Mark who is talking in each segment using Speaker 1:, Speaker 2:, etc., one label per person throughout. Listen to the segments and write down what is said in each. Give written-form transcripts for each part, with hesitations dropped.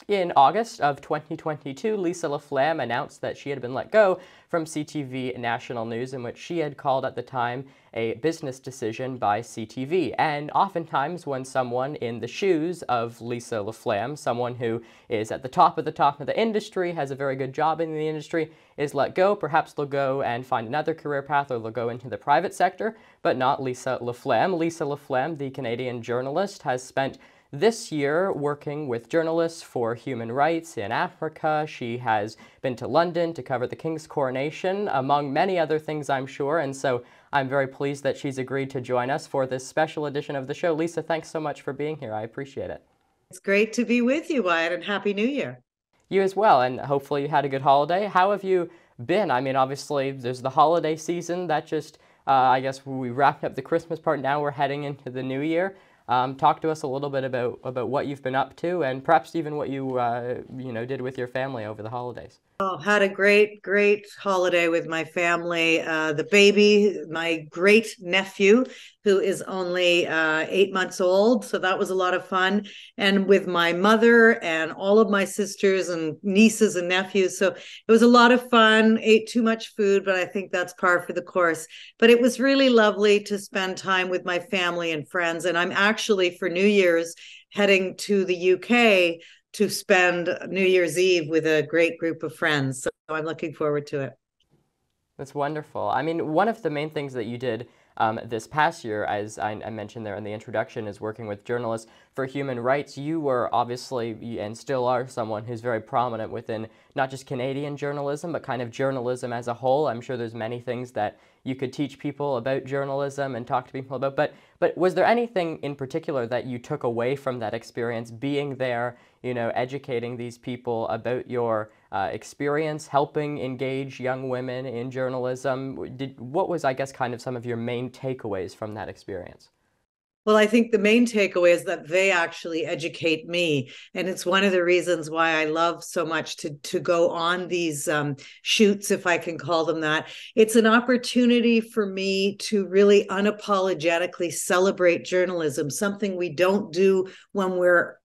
Speaker 1: In August of 2022, Lisa LaFlamme announced that she had been let go from CTV National News, in which she had called at the time a business decision by CTV. And oftentimes when someone in the shoes of Lisa LaFlamme, someone who is at the top of the industry, has a very good job in the industry, is let go, perhaps they'll go and find another career path, or they'll go into the private sector, but not Lisa LaFlamme. Lisa LaFlamme, the Canadian journalist, has spent this year working with journalists for human rights in Africa. She has been to London to cover the King's coronation, among many other things, I'm sure, and so I'm very pleased that she's agreed to join us for this special edition of the show. Lisa, thanks so much for being here. I appreciate it.
Speaker 2: It's great to be with you, Wyatt, and Happy New Year.
Speaker 1: You as well, and hopefully you had a good holiday. How have you been? I mean, obviously, there's the holiday season. That just, I guess we wrapped up the Christmas part. Now we're heading into the new year. Talk to us a little bit about what you've been up to, and perhaps even what you did with your family over the holidays.
Speaker 2: Oh, had a great holiday with my family. The baby, my great nephew, who is only 8 months old. So that was a lot of fun. And with my mother and all of my sisters and nieces and nephews. So it was a lot of fun. Ate too much food, but I think that's par for the course. But it was really lovely to spend time with my family and friends. And I'm actually, for New Year's, heading to the UK to spend New Year's Eve with a great group of friends. So I'm looking forward to it.
Speaker 1: That's wonderful. I mean, one of the main things that you did this past year, as I mentioned there in the introduction, is working with journalists for human rights. You were obviously, and still are, someone who's very prominent within not just Canadian journalism, but kind of journalism as a whole. I'm sure there's many things that you could teach people about journalism and talk to people about, but was there anything in particular that you took away from that experience, being there, educating these people about your experience, helping engage young women in journalism? What was, I guess, kind of some of your main takeaways from that experience?
Speaker 2: Well, I think the main takeaway is that they actually educate me. And it's one of the reasons why I love so much to go on these shoots, if I can call them that. It's an opportunity for me to really unapologetically celebrate journalism, something we don't do when we're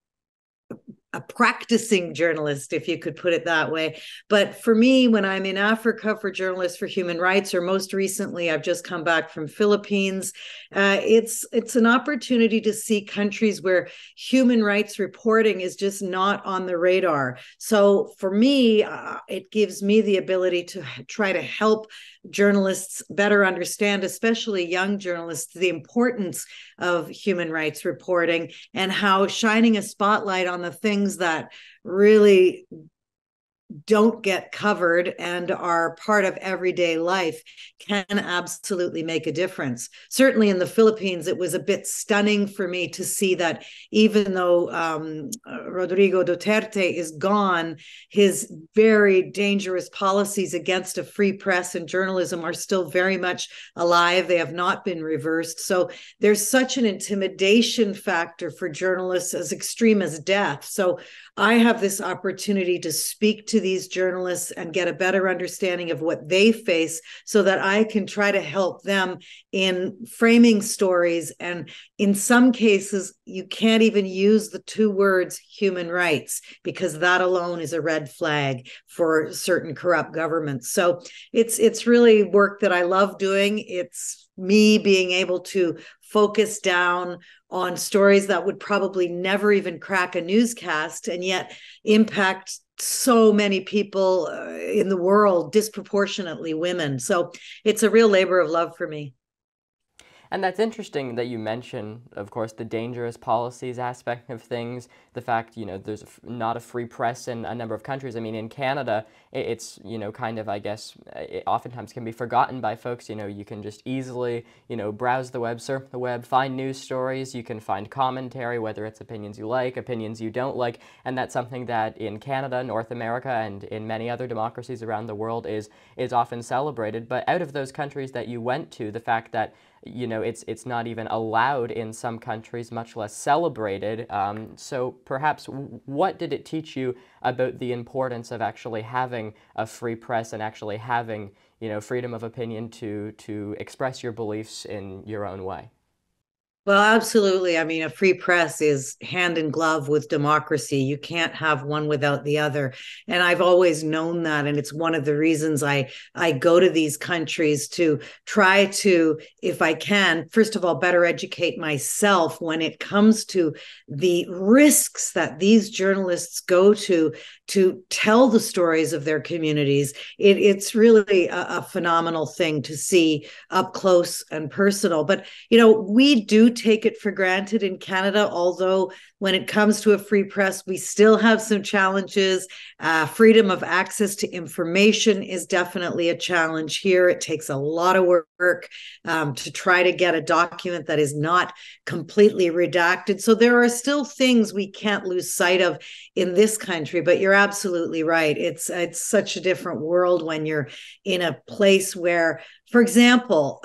Speaker 2: a practicing journalist, if you could put it that way. But for me, when I'm in Africa for Journalists for Human Rights, or most recently, I've just come back from Philippines, it's an opportunity to see countries where human rights reporting is just not on the radar. So for me, it gives me the ability to try to help journalists better understand, especially young journalists, the importance of human rights reporting, and how shining a spotlight on the things that really don't get covered and are part of everyday life can absolutely make a difference. Certainly in the Philippines, it was a bit stunning for me to see that even though Rodrigo Duterte is gone, his very dangerous policies against a free press and journalism are still very much alive. They have not been reversed. So there's such an intimidation factor for journalists as extreme as death. So I have this opportunity to speak to these journalists and get a better understanding of what they face so that I can try to help them in framing stories. And in some cases, you can't even use the two words human rights, because that alone is a red flag for certain corrupt governments. So it's really work that I love doing. It's me being able to focus down on stories that would probably never even crack a newscast and yet impact so many people in the world, disproportionately women. So it's a real labor of love for me.
Speaker 1: And that's interesting that you mention, of course, the dangerous policies aspect of things, the fact, there's not a free press in a number of countries. I mean, in Canada, it's, kind of, I guess, it oftentimes can be forgotten by folks. You can just easily, browse the web, surf the web, find news stories. You can find commentary, whether it's opinions you like, opinions you don't like. And that's something that in Canada, North America, and in many other democracies around the world is often celebrated. But out of those countries that you went to, the fact that it's not even allowed in some countries, much less celebrated. So perhaps what did it teach you about the importance of actually having a free press and actually having, freedom of opinion to express your beliefs in your own way?
Speaker 2: Well, absolutely. I mean, a free press is hand in glove with democracy. You can't have one without the other. And I've always known that. And it's one of the reasons I go to these countries to try to, if I can, first of all, better educate myself when it comes to the risks that these journalists go to tell the stories of their communities. It's really a phenomenal thing to see up close and personal. But, we do take it for granted in Canada, although when it comes to a free press, we still have some challenges. Freedom of access to information is definitely a challenge here. It takes a lot of work to try to get a document that is not completely redacted. So there are still things we can't lose sight of in this country, but you're absolutely right. It's such a different world when you're in a place where, for example,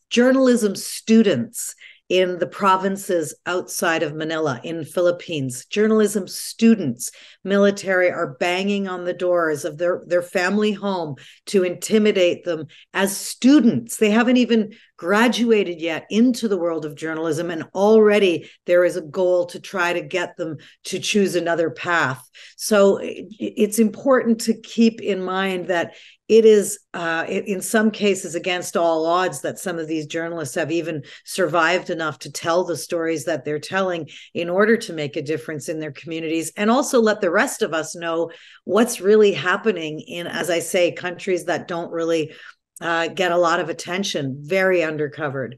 Speaker 2: journalism students in the provinces outside of Manila in Philippines, journalism students, military are banging on the doors of their family home to intimidate them as students. They haven't even graduated yet into the world of journalism, and already there is a goal to try to get them to choose another path. So it's important to keep in mind that it is, in some cases, against all odds that some of these journalists have even survived enough to tell the stories that they're telling in order to make a difference in their communities, and also let the rest of us know what's really happening in, as I say, countries that don't really get a lot of attention, very undercovered.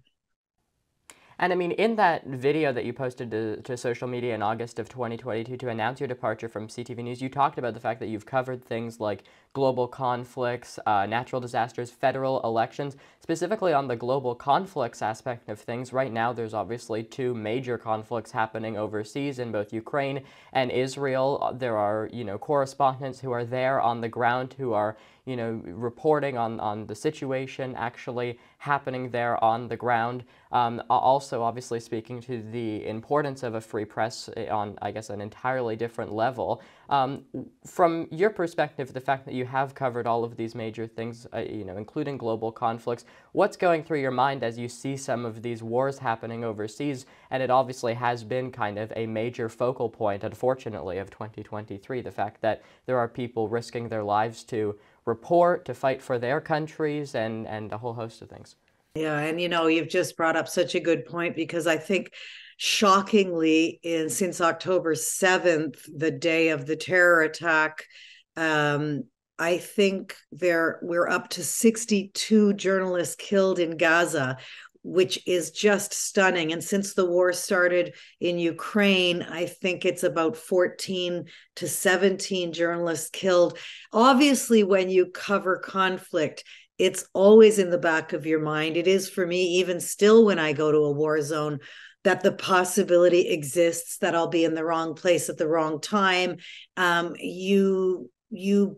Speaker 1: And I mean, in that video that you posted to social media in August of 2022 to announce your departure from CTV News, you talked about the fact that you've covered things like global conflicts, natural disasters, federal elections. Specifically on the global conflicts aspect of things, right now there's obviously two major conflicts happening overseas in both Ukraine and Israel. There are, correspondents who are there on the ground who are, reporting on the situation actually happening there on the ground. Also, obviously, speaking to the importance of a free press on, I guess, an entirely different level. From your perspective, the fact that you have covered all of these major things, including global conflicts, what's going through your mind as you see some of these wars happening overseas? And it obviously has been kind of a major focal point, unfortunately, of 2023, the fact that there are people risking their lives to report, to fight for their countries, and a whole host of things.
Speaker 2: Yeah, and you've just brought up such a good point, because I think shockingly, since October 7th, the day of the terror attack, I think we're up to 62 journalists killed in Gaza, which is just stunning. And since the war started in Ukraine, I think it's about 14 to 17 journalists killed. Obviously, when you cover conflict, it's always in the back of your mind. It is for me, even still, when I go to a war zone, that the possibility exists that I'll be in the wrong place at the wrong time. You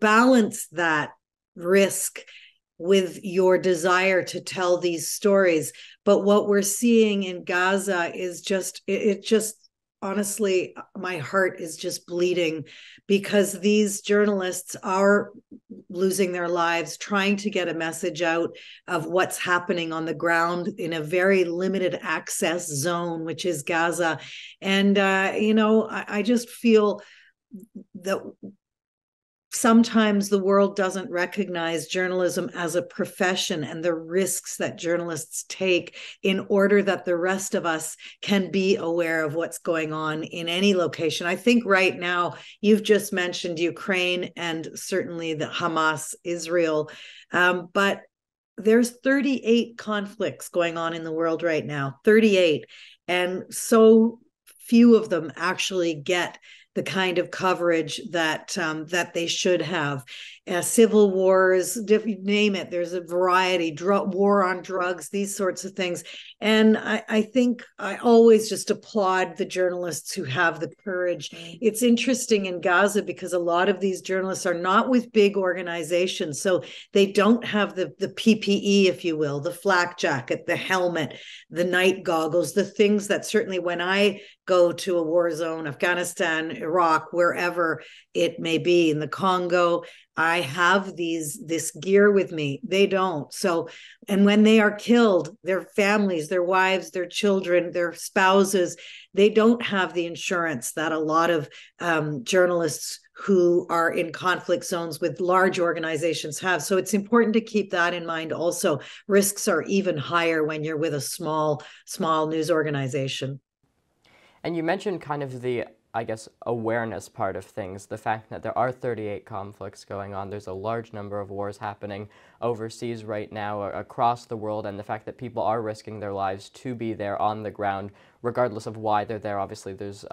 Speaker 2: balance that risk with your desire to tell these stories. But what we're seeing in Gaza is just honestly, my heart is just bleeding, because these journalists are losing their lives trying to get a message out of what's happening on the ground in a very limited access zone, which is Gaza. And, I just feel that sometimes the world doesn't recognize journalism as a profession and the risks that journalists take in order that the rest of us can be aware of what's going on in any location. I think right now, you've just mentioned Ukraine and certainly the Hamas, Israel, but there's 38 conflicts going on in the world right now, 38. And so few of them actually get the kind of coverage that they should have. Civil wars, name it. There's a variety, war on drugs, these sorts of things. And I think I always just applaud the journalists who have the courage. It's interesting in Gaza because a lot of these journalists are not with big organizations. So they don't have the PPE, if you will, the flak jacket, the helmet, the night goggles, the things that certainly when I go to a war zone, Afghanistan, Iraq, wherever it may be, in the Congo, I have this gear with me. They don't. So, and when they are killed, their families, their wives, their children, their spouses, they don't have the insurance that a lot of journalists who are in conflict zones with large organizations have. So it's important to keep that in mind also. Risks are even higher when you're with a small news organization.
Speaker 1: And you mentioned kind of the, I guess, awareness part of things, the fact that there are 38 conflicts going on. There's a large number of wars happening overseas right now across the world, and the fact that people are risking their lives to be there on the ground, regardless of why they're there. Obviously, there's,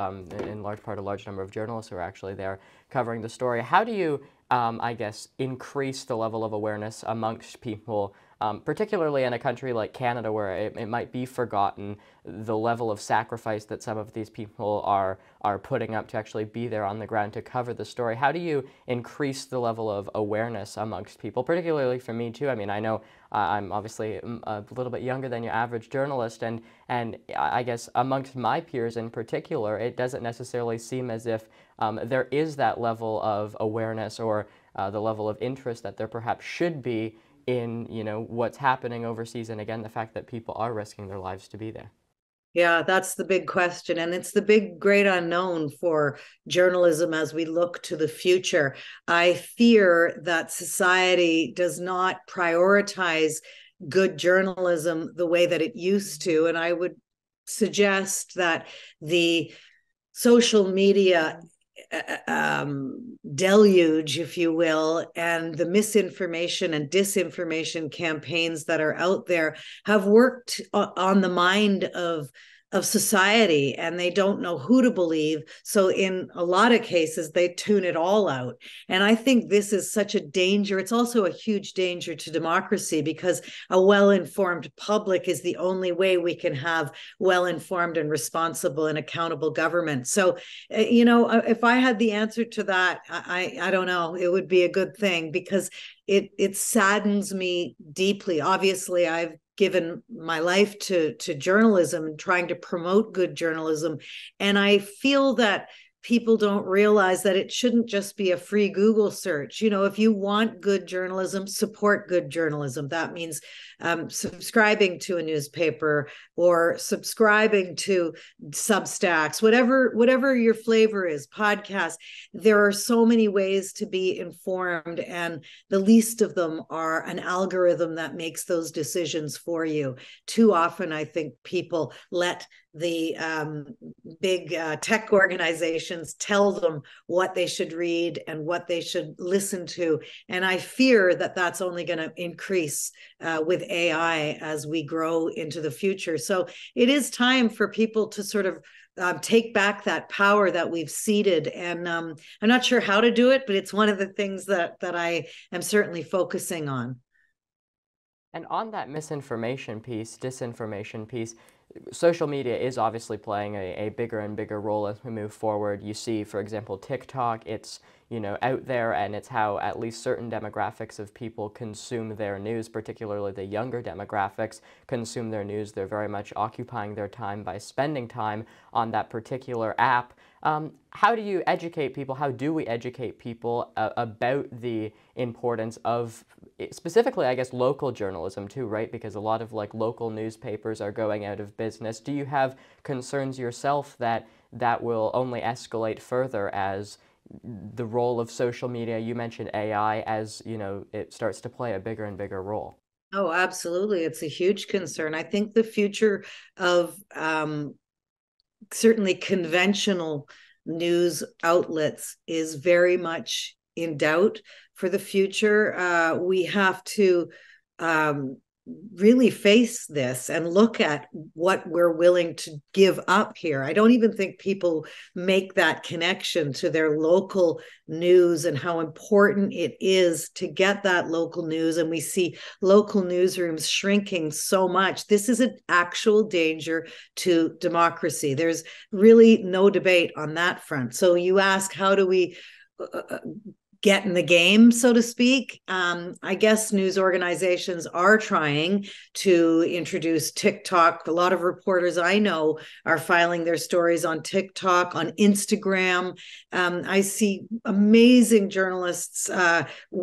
Speaker 1: in large part, a large number of journalists who are actually there covering the story. How do you, I guess, increase the level of awareness amongst people, particularly in a country like Canada, where it might be forgotten the level of sacrifice that some of these people are putting up to actually be there on the ground to cover the story? How do you increase the level of awareness amongst people, particularly for me too? I mean, I know I'm obviously a little bit younger than your average journalist, and I guess amongst my peers in particular, it doesn't necessarily seem as if there is that level of awareness or the level of interest that there perhaps should be in, you know, what's happening overseas, and again, the fact that people are risking their lives to be there.
Speaker 2: Yeah, that's the big question. And it's the big, great unknown for journalism as we look to the future. I fear that society does not prioritize good journalism the way that it used to. And I would suggest that the social media deluge, if you will, and the misinformation and disinformation campaigns that are out there have worked on the mind of society, and they don't know who to believe. So in a lot of cases, they tune it all out. And I think this is such a danger. It's also a huge danger to democracy, because a well-informed public is the only way we can have well-informed and responsible and accountable government. So, you know, if I had the answer to that, I don't know, it would be a good thing, because it saddens me deeply. Obviously, I've given my life to journalism and trying to promote good journalism. And I feel that people don't realize that it shouldn't just be a free Google search. You know, if you want good journalism, support good journalism. That means subscribing to a newspaper or subscribing to Substacks, whatever your flavor is, podcasts. There are so many ways to be informed, and the least of them are an algorithm that makes those decisions for you. Too often, I think people let the big tech organizations tell them what they should read and what they should listen to. And I fear that that's only going to increase with AI as we grow into the future. So it is time for people to sort of take back that power that we've ceded. And I'm not sure how to do it, but it's one of the things that I am certainly focusing on.
Speaker 1: And on that misinformation piece, disinformation piece, social media is obviously playing a bigger and bigger role as we move forward. You see, for example, TikTok, it's, you know, out there, and it's how at least certain demographics of people consume their news, particularly the younger demographics consume their news. They're very much occupying their time by spending time on that particular app. How do you educate people? How do we educate people about the importance of, specifically, I guess, local journalism too, right? Because a lot of like local newspapers are going out of business. Do you have concerns yourself that that will only escalate further as the role of social media, you mentioned AI, as, you know, it starts to play a bigger and bigger role?
Speaker 2: Oh, absolutely. It's a huge concern. I think the future of certainly conventional news outlets is very much in doubt for the future. We have to really face this and look at what we're willing to give up here. I don't even think people make that connection to their local news and how important it is to get that local news. And we see local newsrooms shrinking so much. This is an actual danger to democracy. There's really no debate on that front. So you ask, how do we get in the game, so to speak. I guess news organizations are trying to introduce TikTok. A lot of reporters I know are filing their stories on TikTok, on Instagram. I see amazing journalists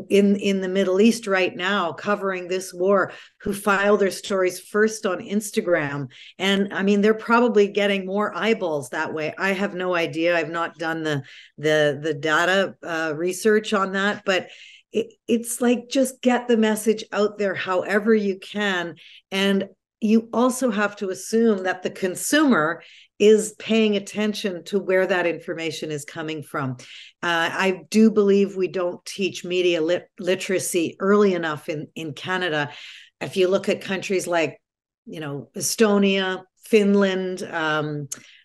Speaker 2: in the Middle East right now covering this war who file their stories first on Instagram. And I mean, they're probably getting more eyeballs that way. I have no idea. I've not done the data research on that, but it's like, just get the message out there however you can. And you also have to assume that the consumer is paying attention to where that information is coming from. I do believe we don't teach media literacy early enough in Canada. If you look at countries like, Estonia, Finland,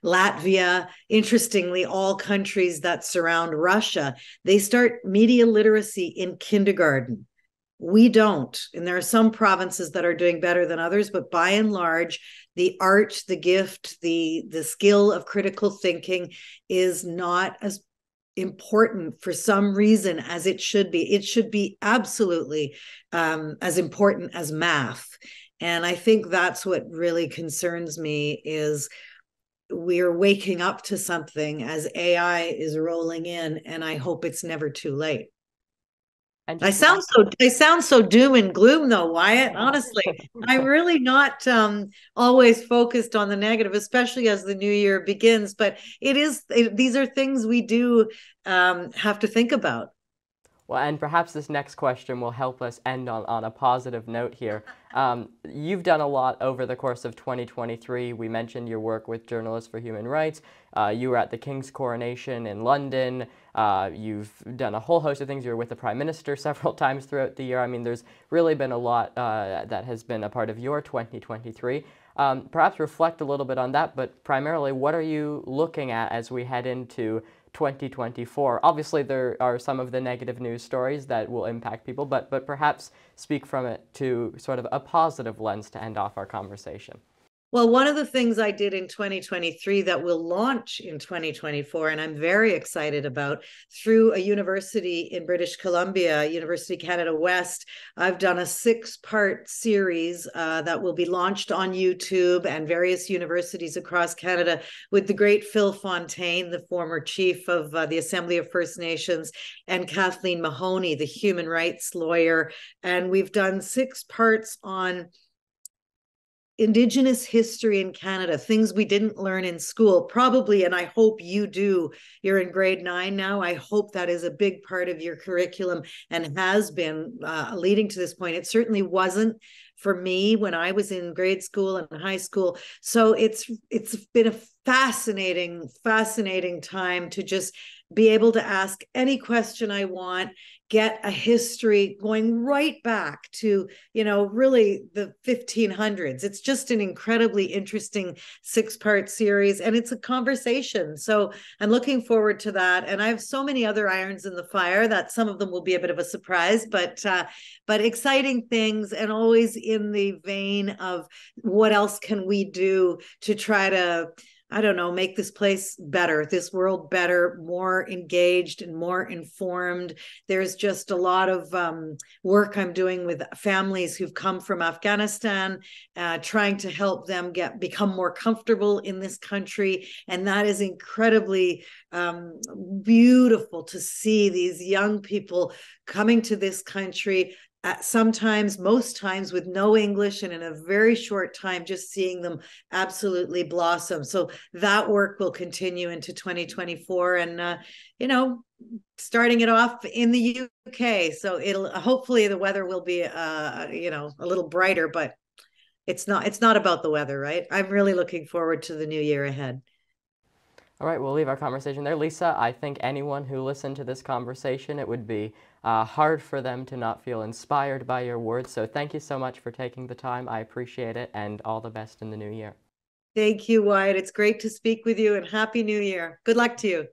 Speaker 2: Latvia, interestingly, all countries that surround Russia, they start media literacy in kindergarten. We don't. And there are some provinces that are doing better than others, but by and large, the art, the gift, the skill of critical thinking is not as important for some reason as it should be. It should be absolutely as important as math. And I think that's what really concerns me, is we're waking up to something as AI is rolling in, and I hope it's never too late.
Speaker 1: And
Speaker 2: I
Speaker 1: just
Speaker 2: sound so doom and gloom though, Wyatt. Honestly, I'm really not always focused on the negative, especially as the new year begins. But these are things we do have to think about.
Speaker 1: Well, and perhaps this next question will help us end on a positive note here. You've done a lot over the course of 2023. We mentioned your work with Journalists for Human Rights. You were at the King's coronation in London. You've done a whole host of things. You were with the Prime Minister several times throughout the year. I mean, there's really been a lot that has been a part of your 2023. Perhaps reflect a little bit on that, but primarily, what are you looking at as we head into 2024? Obviously, there are some of the negative news stories that will impact people, but perhaps speak from it to sort of a positive lens to end off our conversation.
Speaker 2: Well, one of the things I did in 2023 that will launch in 2024, and I'm very excited about, through a university in British Columbia, University Canada West, I've done a 6-part series that will be launched on YouTube and various universities across Canada with the great Phil Fontaine, the former chief of the Assembly of First Nations, and Kathleen Mahoney, the human rights lawyer. And we've done 6 parts on Indigenous history in Canada, things we didn't learn in school, probably, and I hope you do. You're in grade 9 now. I hope that is a big part of your curriculum and has been leading to this point. It certainly wasn't for me when I was in grade school and high school. So it's been a fascinating time to just be able to ask any question I want, get a history going right back to, really the 1500s. It's just an incredibly interesting 6-part series, and it's a conversation. So I'm looking forward to that. And I have so many other irons in the fire that some of them will be a bit of a surprise, but exciting things, and always in the vein of what else can we do to try to, I don't know, make this place better, this world better, more engaged and more informed. There's just a lot of work I'm doing with families who've come from Afghanistan, trying to help them become more comfortable in this country. And that is incredibly beautiful to see these young people coming to this country, sometimes, most times, with no English, and in a very short time, just seeing them absolutely blossom. So that work will continue into 2024, and starting it off in the UK. So hopefully the weather will be a little brighter, but it's not about the weather, right? I'm really looking forward to the new year ahead.
Speaker 1: All right, we'll leave our conversation there. Lisa, I think anyone who listened to this conversation, it would be hard for them to not feel inspired by your words. So thank you so much for taking the time. I appreciate it, and all the best in the new year.
Speaker 2: Thank you, Wyatt. It's great to speak with you, and Happy New Year. Good luck to you.